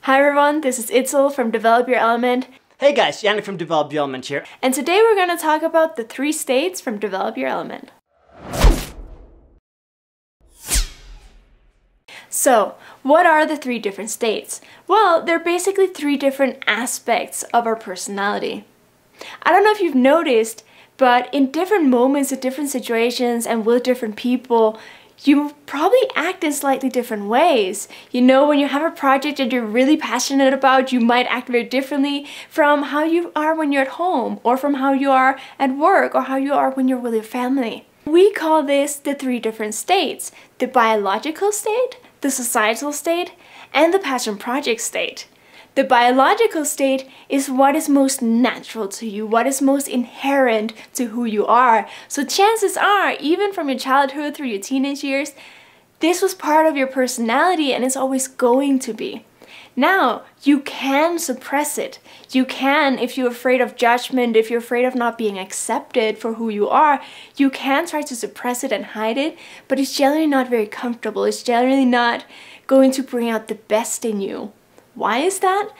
Hi everyone, this is Itzel from Develop Your Element. Hey guys, Jannik from Develop Your Element here. And today we're going to talk about the 3 states from Develop Your Element. So, what are the 3 different states? Well, they're basically 3 different aspects of our personality. I don't know if you've noticed, but in different moments, in different situations, and with different people, you probably act in slightly different ways. You know, when you have a project that you're really passionate about, you might act very differently from how you are when you're at home, or from how you are at work, or how you are when you're with your family. We call this the 3 different states: the biological state, the societal state, and the passion project state. The biological state is what is most natural to you, what is most inherent to who you are. So chances are, even from your childhood through your teenage years, this was part of your personality and it's always going to be. Now, you can suppress it. You can, if you're afraid of judgment, if you're afraid of not being accepted for who you are, you can try to suppress it and hide it, but it's generally not very comfortable. It's generally not going to bring out the best in you. Why is that?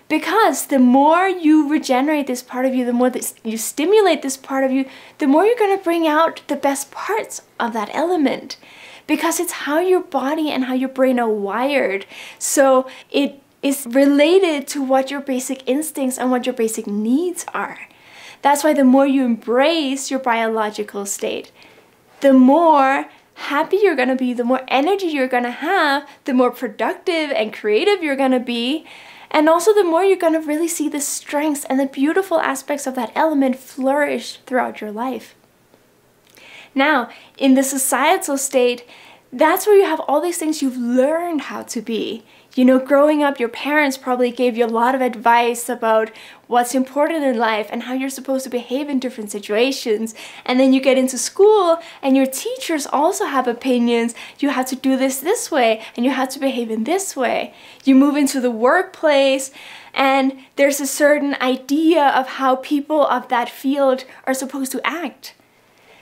Because the more you regenerate this part of you, the more you stimulate this part of you, the more you're going to bring out the best parts of that element. Because it's how your body and how your brain are wired. So it is related to what your basic instincts and what your basic needs are. That's why the more you embrace your biological state, the more happy you're going to be, the more energy you're going to have, the more productive and creative you're going to be, and also the more you're going to really see the strengths and the beautiful aspects of that element flourish throughout your life. Now, in the societal state, that's where you have all these things you've learned how to be. You know, growing up, your parents probably gave you a lot of advice about what's important in life and how you're supposed to behave in different situations. And then you get into school and your teachers also have opinions. You have to do this way and you have to behave in this way. You move into the workplace and there's a certain idea of how people of that field are supposed to act.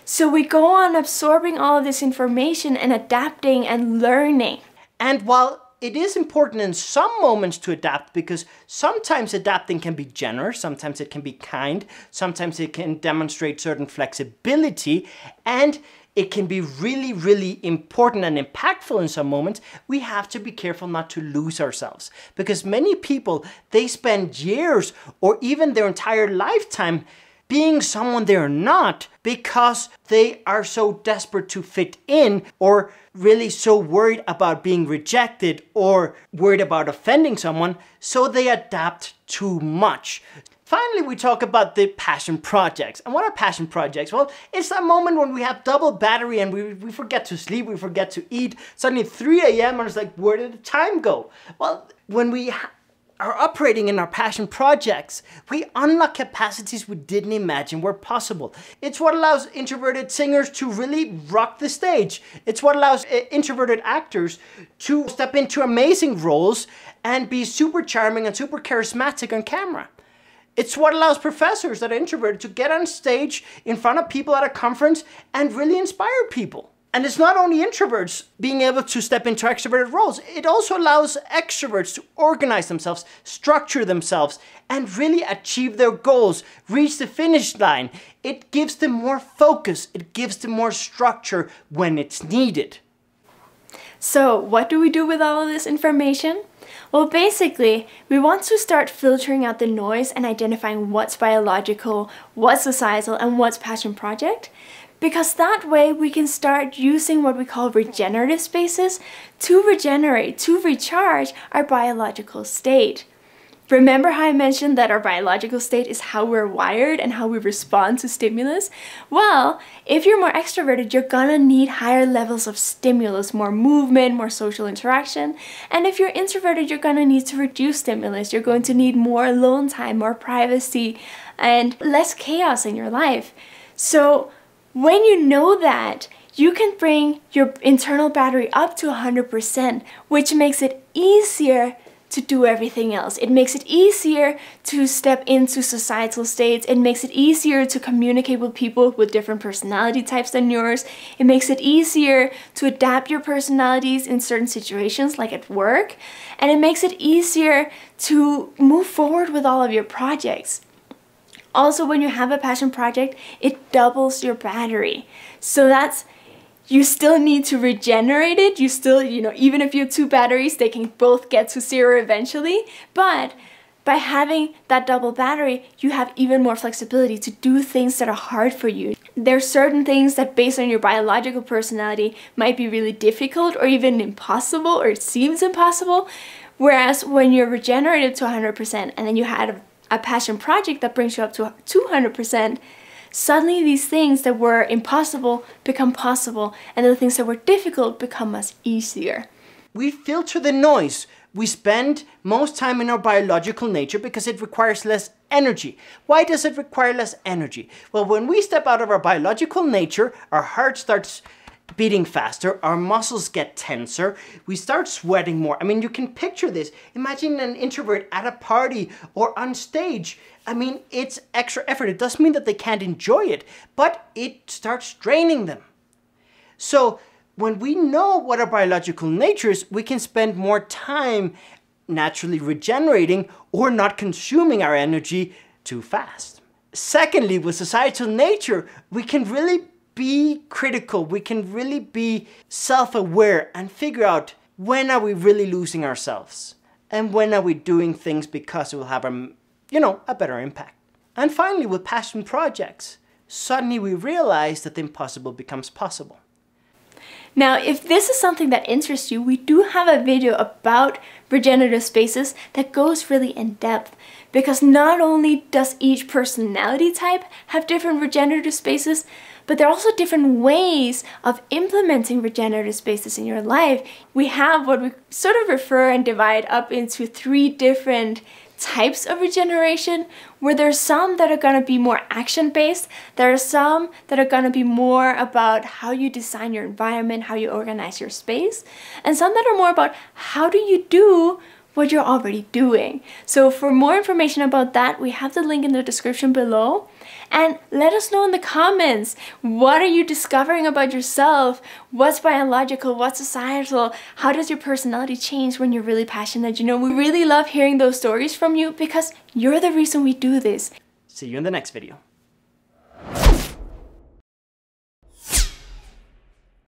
So we go on absorbing all of this information and adapting and learning. And while it is important in some moments to adapt, because sometimes adapting can be generous, sometimes it can be kind, sometimes it can demonstrate certain flexibility, and it can be really, really important and impactful in some moments, we have to be careful not to lose ourselves. Because many people, they spend years or even their entire lifetime being someone they're not because they are so desperate to fit in, or really so worried about being rejected or worried about offending someone, so they adapt too much. Finally, we talk about the passion projects. And what are passion projects? Well, it's that moment when we have double battery and we forget to sleep, we forget to eat. Suddenly 3 a.m. and it's like, where did the time go? Well, when we are operating in our passion projects, we unlock capacities we didn't imagine were possible. It's what allows introverted singers to really rock the stage. It's what allows introverted actors to step into amazing roles and be super charming and super charismatic on camera. It's what allows professors that are introverted to get on stage in front of people at a conference and really inspire people. And it's not only introverts being able to step into extroverted roles, it also allows extroverts to organize themselves, structure themselves, and really achieve their goals, reach the finish line. It gives them more focus, it gives them more structure when it's needed. So, what do we do with all of this information? Well, basically, we want to start filtering out the noise and identifying what's biological, what's societal, and what's passion project. Because that way we can start using what we call regenerative spaces to regenerate, to recharge our biological state. Remember how I mentioned that our biological state is how we're wired and how we respond to stimulus? Well, if you're more extroverted, you're gonna need higher levels of stimulus, more movement, more social interaction. And if you're introverted, you're gonna need to reduce stimulus. You're going to need more alone time, more privacy, and less chaos in your life. So when you know that, you can bring your internal battery up to 100%, which makes it easier to do everything else. It makes it easier to step into societal states. It makes it easier to communicate with people with different personality types than yours. It makes it easier to adapt your personalities in certain situations, like at work. And it makes it easier to move forward with all of your projects. Also, when you have a passion project, it doubles your battery. So you still need to regenerate it. You still, even if you have 2 batteries, they can both get to 0 eventually. But by having that double battery, you have even more flexibility to do things that are hard for you. There are certain things that, based on your biological personality, might be really difficult or even impossible, or it seems impossible. Whereas when you're regenerative to 100% and then you had a passion project that brings you up to 200%, suddenly these things that were impossible become possible, and the things that were difficult become much easier. We filter the noise. We spend most time in our biological nature because it requires less energy. Why does it require less energy? Well, when we step out of our biological nature, our heart starts beating faster, our muscles get tenser, we start sweating more. I mean, you can picture this. Imagine an introvert at a party or on stage. I mean, it's extra effort. It doesn't mean that they can't enjoy it, but it starts draining them. So when we know what our biological nature is, we can spend more time naturally regenerating or not consuming our energy too fast. Secondly, with societal nature, we can really be critical. We can really be self-aware and figure out, when are we really losing ourselves? And when are we doing things because it will have a better impact? And finally, with passion projects, suddenly we realize that the impossible becomes possible. Now, if this is something that interests you, we do have a video about regenerative spaces that goes really in depth, because not only does each personality type have different regenerative spaces, but there are also different ways of implementing regenerative spaces in your life. We have what we sort of refer and divide up into 3 different types of regeneration, where there's some that are going to be more action-based, there are some that are going to be more about how you design your environment, how you organize your space, and some that are more about how do you do what you're already doing. So for more information about that, we have the link in the description below. And let us know in the comments, what are you discovering about yourself? What's biological? What's societal? How does your personality change when you're really passionate? We really love hearing those stories from you, because you're the reason we do this. See you in the next video.